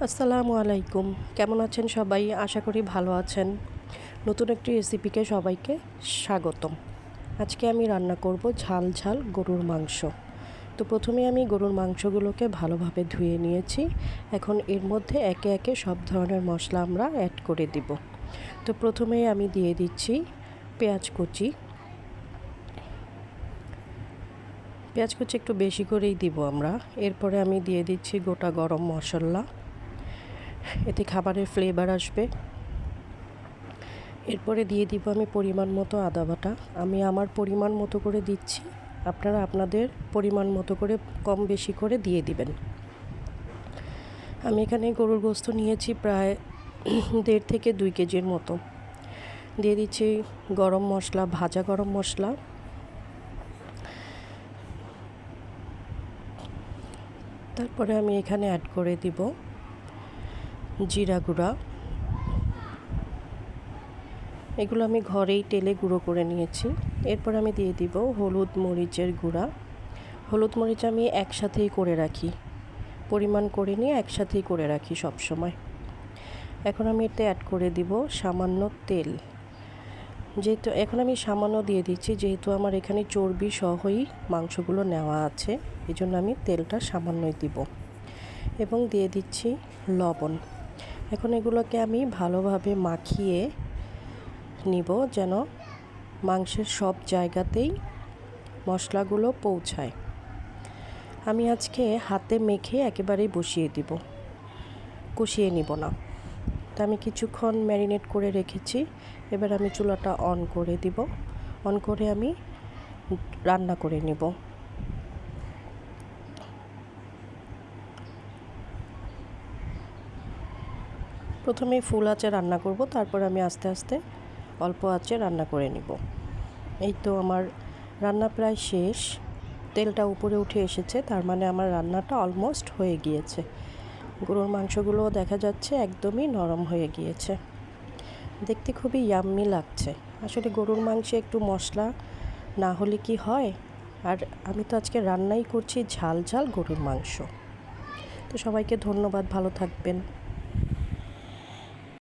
আসসালামু আলাইকুম। কেমন আছেন সবাই? আশা করি ভালো আছেন। নতুন একটি রেসিপিকে সবাইকে স্বাগতম। আজকে আমি রান্না করব ঝাল ঝাল গরুর মাংস। তো প্রথমে আমি গরুর মাংসগুলোকে ভালোভাবে ধুয়ে নিয়েছি। এখন এর মধ্যে একে একে সব ধরনের মশলা আমরা অ্যাড করে দিব। তো প্রথমেই আমি দিয়ে দিচ্ছি পেঁয়াজ কুচি। পেঁয়াজ কুচি একটু বেশি করেই দিব আমরা। এরপরে আমি দিয়ে দিচ্ছি গোটা গরম মশলা, এতে খাবারের ফ্লেভার আসবে। এরপরে দিয়ে দিব আমি পরিমাণ মতো আদা বাটা। আমি আমার পরিমাণ মতো করে দিচ্ছি, আপনারা আপনাদের পরিমাণ মতো করে কম বেশি করে দিয়ে দিবেন। আমি এখানে গরুর গোস্ত নিয়েছি প্রায় 1.5 থেকে 2 কেজির মতো। দিয়ে দিচ্ছি গরম মশলা, ভাজা গরম মশলা। তারপরে আমি এখানে অ্যাড করে দিব জিরা গুঁড়া। এগুলো আমি ঘরেই তেলে গুঁড়ো করে নিয়েছি। এরপর আমি দিয়ে দিব হলুদ মরিচের গুঁড়া। হলুদ মরিচ আমি একসাথেই করে রাখি, পরিমাণ করে নিয়ে একসাথেই করে রাখি সব সময়। এখন আমি এতে অ্যাড করে দিব সামান্য তেল। যেহেতু এখন আমি সামান্য দিয়ে দিচ্ছি, যেহেতু আমার এখানে চর্বি সহই মাংসগুলো নেওয়া আছে, এই জন্য আমি তেলটা সামান্যই দিব। এবং দিয়ে দিচ্ছি লবণ। এখন এগুলোকে আমি ভালোভাবে মাখিয়ে নিব, যেন মাংসের সব জায়গাতেই মশলাগুলো পৌঁছায়। আমি আজকে হাতে মেখে একেবারেই বসিয়ে দিব, কষিয়ে নিব না। তা আমি কিছুক্ষণ ম্যারিনেট করে রেখেছি। এবার আমি চুলাটা অন করে দিব। অন করে আমি রান্না করে নিব। প্রথমে ফুল আঁচে রান্না করব, তারপর আমি আস্তে আস্তে অল্প আঁচে রান্না করে নিব। এই তো আমার রান্না প্রায় শেষ। তেলটা উপরে উঠে এসেছে, তার মানে আমার রান্নাটা অলমোস্ট হয়ে গিয়েছে। গরুর মাংসগুলো দেখা যাচ্ছে একদমই নরম হয়ে গিয়েছে, দেখতে খুবই ইয়াম্মি লাগছে। আসলে গরুর মাংসে একটু মশলা না হলে কি হয়। আর আমি তো আজকে রান্নাই করছি ঝাল ঝাল গরুর মাংস। তো সবাইকে ধন্যবাদ, ভালো থাকবেন।